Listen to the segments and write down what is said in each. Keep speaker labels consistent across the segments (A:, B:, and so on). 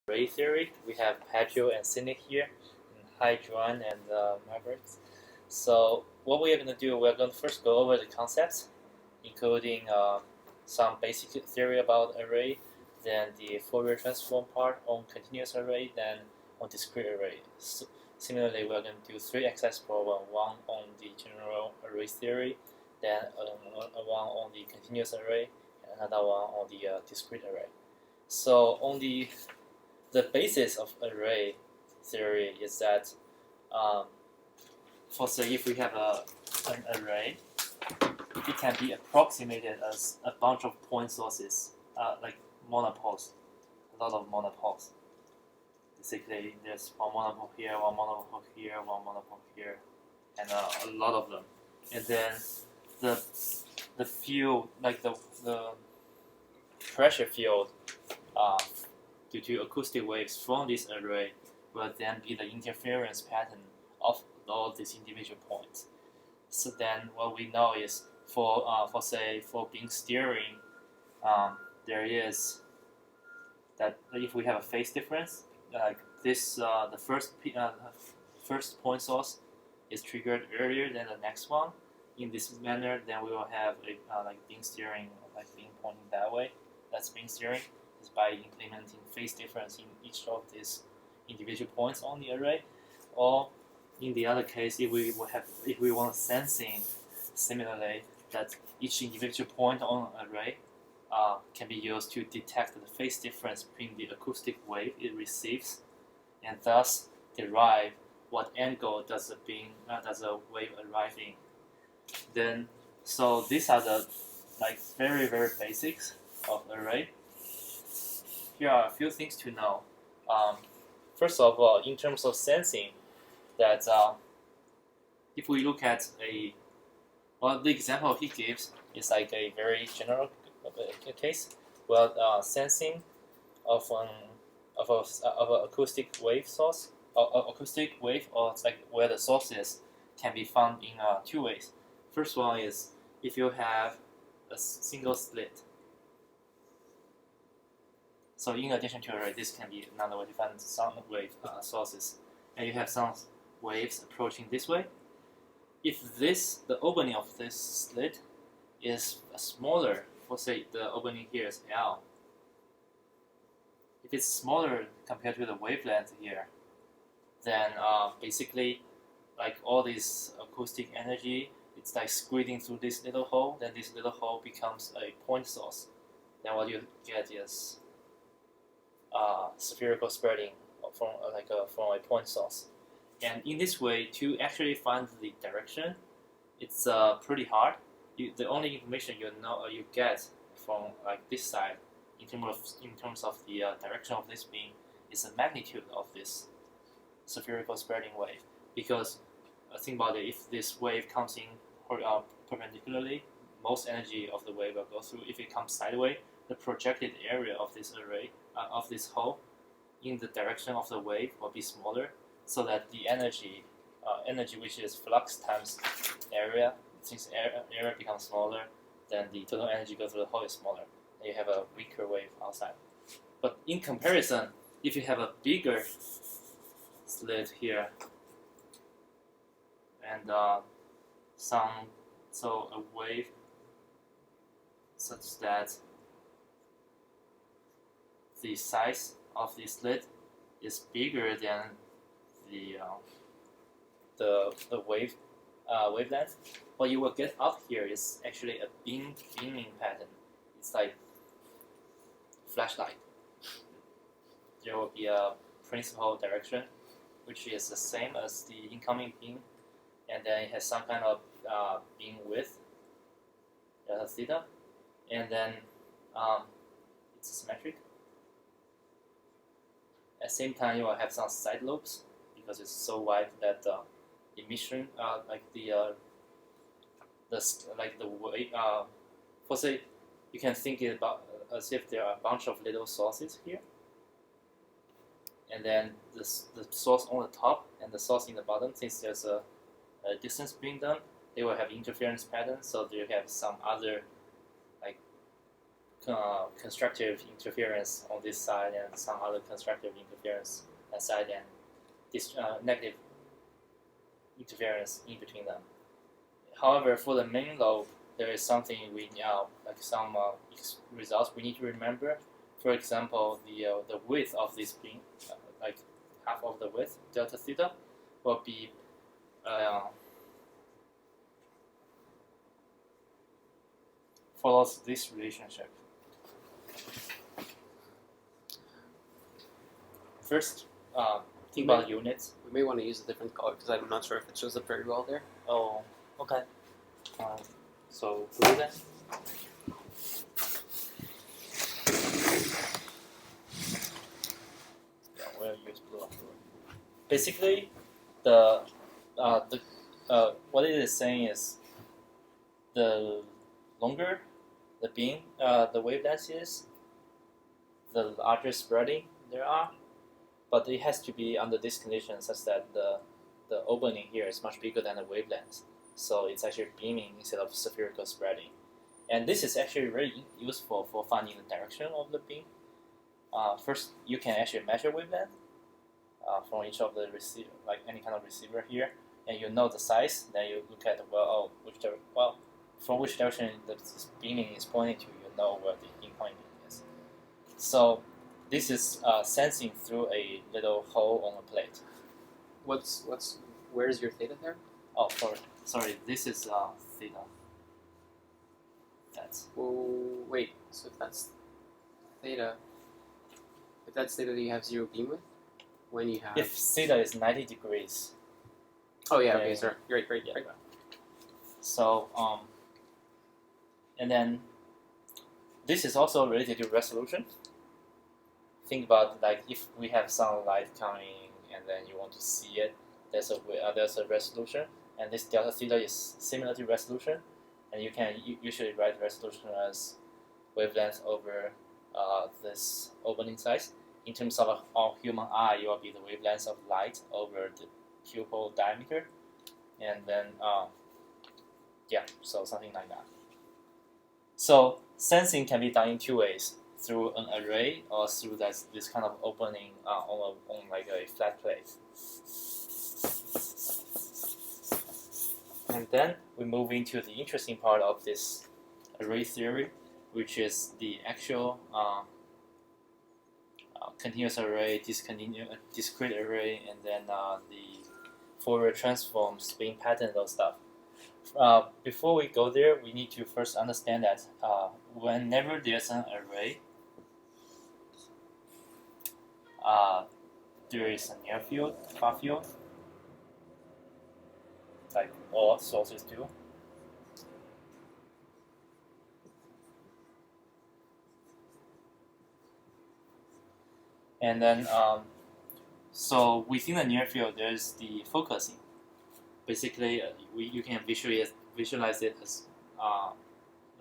A: array theory. We have Pedro and Cynic here, and hi Joan and Mavericks. So what we are going to do, we're going to first go over the concepts, including some basic theory about array, then the Fourier transform part on continuous array, then on discrete array. So, similarly, we're going to do 3 exercise problem, one on the general array theory, then one on the continuous array, and another one on the discrete array. So on the basis of array theory is that for say if we have an array, it can be approximated as a bunch of point sources, like monopoles, a lot of monopoles. Basically, there's one monopole here, one monopole here, one monopole here, and a lot of them. And then the field, like the pressure field, due to acoustic waves from this array, will then be the interference pattern of all these individual points. So then, what we know is for beam steering, there is that if we have a phase difference, like this, the first point source is triggered earlier than the next one. In this manner, then we will have a like beam steering, like being pointing that way. That's beam steering is by implementing phase difference in each of these individual points on the array. Or in the other case, if we want sensing, similarly, that each individual point on an array can be used to detect the phase difference between the acoustic wave it receives, and thus derive what angle does a wave arrive in. Then, so these are the like very basics of array. Here are a few things to know. First of all, in terms of sensing, that if we look at the example he gives is like a very general case. Well, sensing of an acoustic wave source, acoustic wave, or it's like where the source is, can be found in 2 ways. First one is if you have a single slit. So in addition to array, this can be another way to find sound wave sources, and you have some waves approaching this way. If the opening of this slit is smaller, for say the opening here is L. If it's smaller compared to the wavelength here, then basically, like all this acoustic energy, it's like squeezing through this little hole. Then this little hole becomes a point source. Then what you get is spherical spreading from a point source. And in this way, to actually find the direction, it's pretty hard. The only information you get from like this side, in terms of the direction of this beam, is the magnitude of this spherical spreading wave. Because think about it, if this wave comes in perpendicularly, most energy of the wave will go through. If it comes sideways, the projected area of this array, of this hole, in the direction of the wave will be smaller, so that the energy which is flux times area, since area becomes smaller, then the total energy go through the hole is smaller, and you have a weaker wave outside. But in comparison, if you have a bigger slit here, and a wave such that the size of the slit is bigger than the wavelength, what you will get out here is actually a beaming pattern. It's like flashlight. There will be a principal direction, which is the same as the incoming beam, and then it has some kind of beam width, delta theta, and then it's symmetric. At the same time, you will have some side lobes because it's so wide that emission, for say, you can think it about as if there are a bunch of little sources here, and then the source on the top and the source in the bottom. Since there's a distance between them, they will have interference pattern. So you have some other like constructive interference on this side and some other constructive interference that side, and this negative interference in between them. However, for the main lobe, there is something we like some results we need to remember. For example, the width of this beam, like half of the width, delta theta, will be follows this relationship. First, think about units.
B: We may want to use a different color because I'm not sure if it shows up very well there.
A: Oh, okay. So blue then. Yeah, we'll use blue. Basically, what it is saying is the longer the beam, the wavelength is, the larger spreading there are, but it has to be under this condition such that the opening here is much bigger than the wavelength, so it's actually beaming instead of spherical spreading. And this is actually very useful for finding the direction of the beam. First, you can actually measure wavelength from each of the receiver, like any kind of receiver here, and you know the size. Then you look at from which direction this beaming is pointing to, you know where the incoming beam is. So this is sensing through a little hole on a plate.
B: Where's your theta there?
A: Oh, sorry. This is theta. That's.
B: Oh, wait. So if that's theta, do you have zero beam width? When you have.
A: If theta is 90 degrees.
B: Oh yeah. Okay. Sorry. Right.
A: Yeah. So and then this is also related to resolution. Think about, like, if we have some light coming and then you want to see it, there's a resolution, and this delta theta is similar to resolution, and you can usually write resolution as wavelength over this opening size. In terms of our human eye, it will be the wavelength of light over the pupil diameter, and then so something like that. So sensing can be done in two ways: through an array or through this kind of opening on like a flat plate. And then we move into the interesting part of this array theory, which is the actual continuous array, discrete array, and then the Fourier transform, spin pattern, those stuff. Before we go there, we need to first understand that whenever there's an array, there is a near field, far field, like all sources do. And then, so within the near field, there's the focusing. Basically, you can visualize it as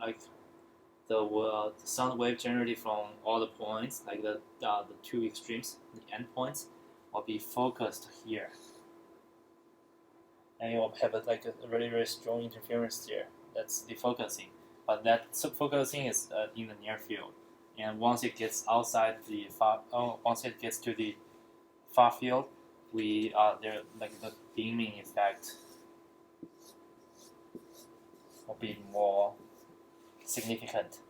A: like the sound wave generated from all the points, like the two extremes, the endpoints, will be focused here, and you will have a really, very strong interference there. That's the focusing, but that focusing is in the near field, and once it gets outside the once it gets to the far field, there, like, the beaming effect will be more significant.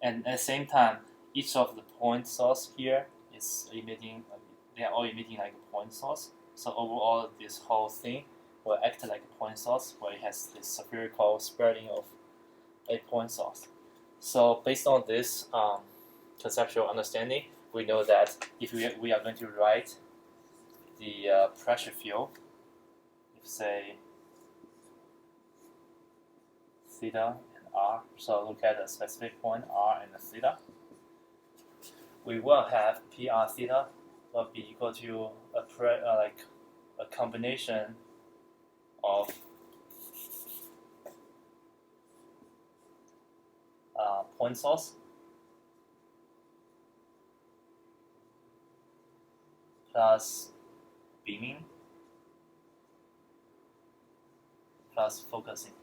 A: And at the same time, each of the point source here is emitting, they are all emitting like a point source. So overall, this whole thing will act like a point source where it has this spherical spreading of a point source. So based on this conceptual understanding, we know that if we are going to write the pressure field, if say theta and r, so look at the specific point r and the theta, we will have PR theta will be equal to a combination of point source plus beaming plus focusing.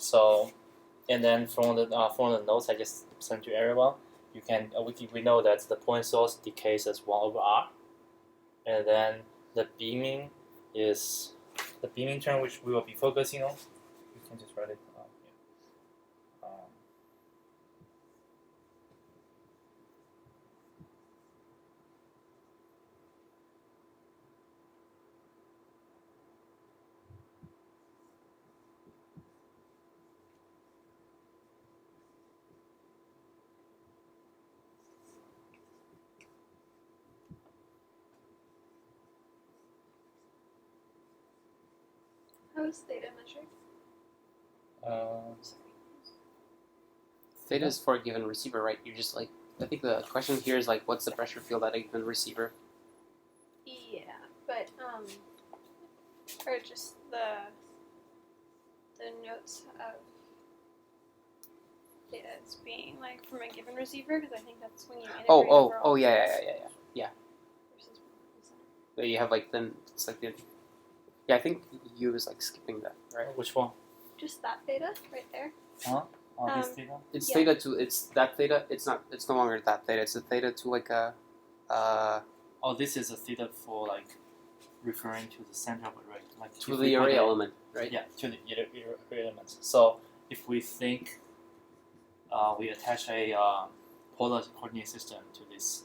A: So, and then from the notes I just sent to everyone, you can we know that the point source decays as 1/r, and then the beaming is the beaming term which we will be focusing on. You can just write it down here.
C: How is theta measured?
B: Theta is for a given receiver, right? You just like, I think the question here is like, what's the pressure field at a given receiver?
C: Yeah, but or just the notes of theta as being like from a given receiver, because I think that's when you integrate overall
B: Yeah.
C: versus center.
B: But you have like then it's like the, yeah, I think you was like skipping that, right?
A: Which one?
C: Just that theta right there.
A: This theta?
B: It's
C: Yeah.
B: theta to it's that theta. It's not. It's no longer that theta. It's a theta to like a.
A: This is a theta for like referring to the center of array, like
B: To
A: if
B: the
A: we put
B: array
A: a-
B: element, right?
A: Yeah, to the array elements. So if we think we attach a polar coordinate system to this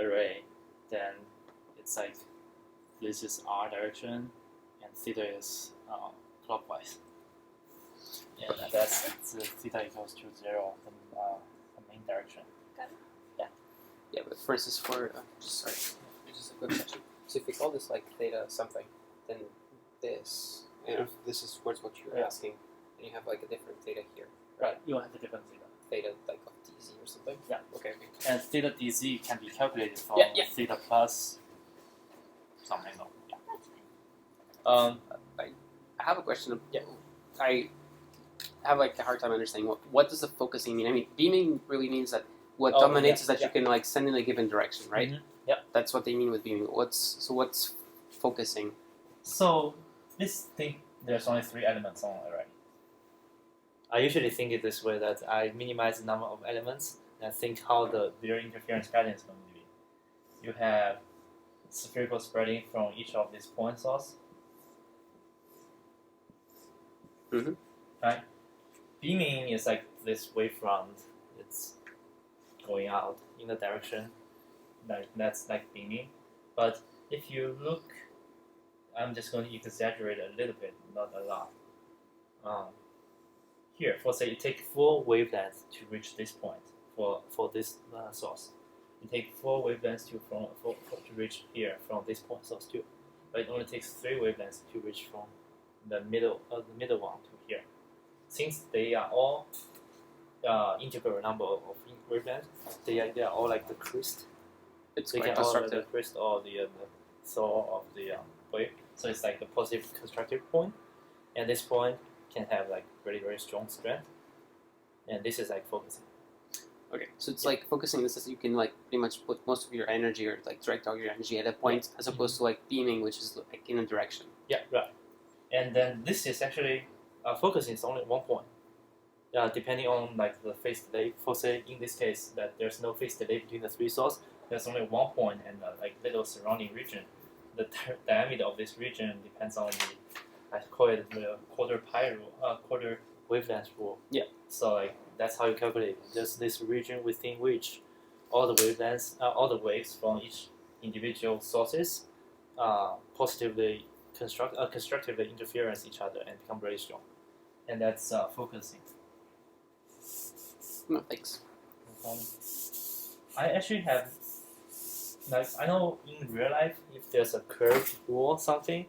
A: array, then it's like this is r direction and theta is clockwise. And that's the theta equals to 0, the main direction.
B: Yeah, but for instance, for just a quick question. So if we call this like theta something, then this, and if this is towards what you're
A: Yeah.
B: asking, then you have like a different theta here,
A: Right, you have a different theta.
B: theta like of dz or something.
A: Yeah.
B: Okay.
A: And theta dz can be calculated from
B: Yeah.
A: theta plus some angle. Yeah.
C: That's fine.
B: I have a question.
A: Yeah.
B: I have like a hard time understanding what does the focusing mean. I mean, beaming really means that what
A: Oh,
B: dominates
A: yeah,
B: is that you can like send in a given direction, right?
A: Mhm. Yep.
B: That's what they mean with beaming. What's focusing?
A: So this thing, there's only 3 elements on array. I usually think it this way, that I minimize the number of elements and think how their interference pattern is going to be. You have spherical spreading from each of these point sources.
B: Mhm.
A: Right? Beaming is like this wavefront. It's going out in the direction. That's like beaming. But if you look, I'm just going to exaggerate a little bit, not a lot. Here, for say, you take 4 wavelengths to reach this point for this source. You take 4 wavelengths to reach here from this point source too. But it only takes 3 wavelengths to reach from the middle one to here. Since they are all integral number of wavelengths, they are all like the crest.
B: It's
A: They
B: quite
A: can all like the
B: constructive.
A: crest or the soul of the wave. So it's like the positive constructive point, and this point can have like very very strong strength, and this is like focusing.
B: Okay, so it's like focusing. This is you can like pretty much put most of your energy or like direct all your energy at a point, as opposed to like beaming, which is like in a direction.
A: Yeah, right. And then this is actually focusing is only one point. Depending on like the phase delay. For say in this case that there's no phase delay between the 3 sources, there's only one point and like little surrounding region. The diameter of this region depends on I call it the quarter wavelength rule.
B: Yeah.
A: So like that's how you calculate it. There's this region within which all the wavelengths, all the waves from each individual sources, constructively interference each other and become very strong, and that's focusing.
B: No, thanks.
A: I actually have, like, I know in real life if there's a curved wall or something,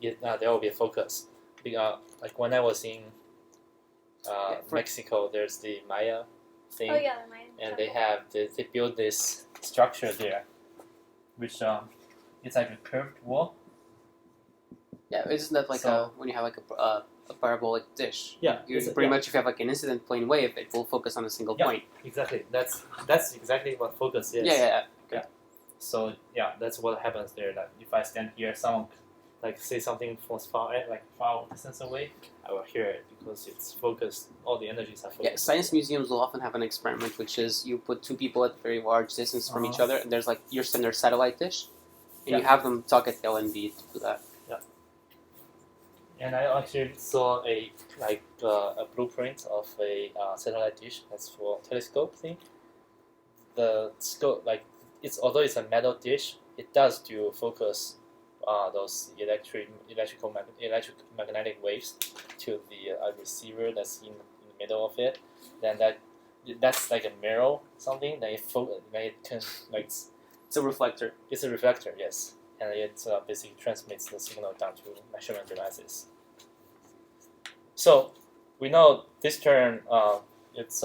A: there will be a focus. Because like when I was in Mexico, there's the Maya thing,
C: Oh yeah, the Mayan
A: and they
C: temple.
A: they built this structure there, which it's like a curved wall.
B: Yeah, isn't that like
A: So-
B: when you have like a parabolic dish?
A: Yeah,
B: You
A: it's a-
B: pretty
A: yeah.
B: much if you have like an incident plane wave, it will focus on a single
A: Yeah.
B: point.
A: Exactly. That's exactly what focus is.
B: Yeah.
A: So yeah, that's what happens there. Like if I stand here, someone like say something from far distance away, I will hear it because it's focused. All the energies are focused.
B: Yeah, science museums will often have an experiment, which is you put two people at a very large distance from each other, and there's like your standard satellite dish, and you have them talk at LNB to do that.
A: And I actually saw a blueprint of a satellite dish that's for telescope thing. The scope, although it's a metal dish, it does do focus those electromagnetic waves to the receiver that's in the middle of it. Then that's like a mirror, something that it can
B: It's a reflector.
A: It's a reflector, yes, and it basically transmits the signal down to measurement devices. So we know this term it's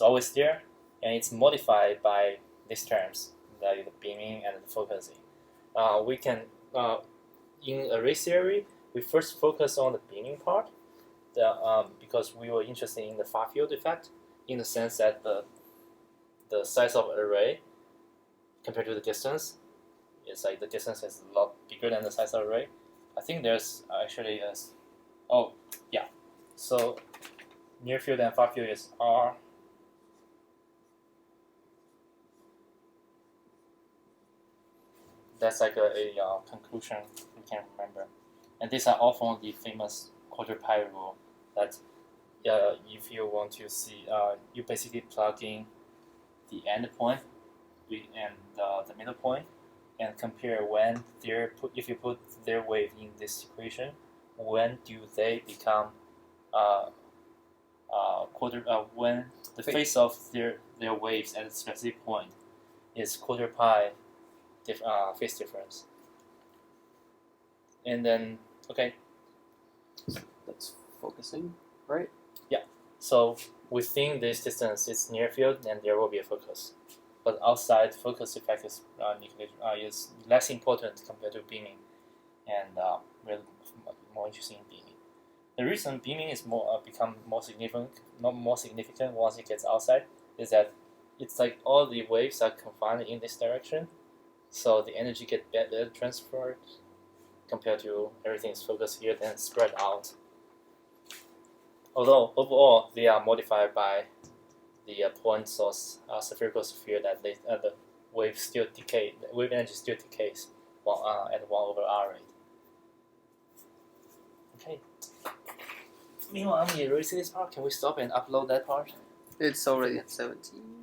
A: always there, and it's modified by these terms, like the beaming and the focusing. We can in array theory, we first focus on the beaming part, because we were interested in the far field effect, in the sense that the size of array compared to the distance, it's like the distance is a lot bigger than the size of array. I think there's actually so near field and far field is R. That's like a conclusion we can remember. And these are all from the famous quarter pi rule that if you want to see, you basically plug in the end point and the middle point and compare when if you put their wave in this equation, when do they become when the phase of their waves at a specific point is quarter pi phase difference. And then
B: That's focusing, right?
A: So within this distance, it's near field, and there will be a focus. But outside, focus effect is less important compared to beaming, and we're more interested in beaming. The reason beaming is become more significant once it gets outside is that it's like all the waves are confined in this direction, so the energy gets better transferred compared to everything is focused here then spread out. Although overall they are modified by the point source spherical sphere that the wave energy still decays at 1/r rate. Okay. Meanwhile, I'm erasing this part. Can we stop and upload that part?
B: It's already at 17.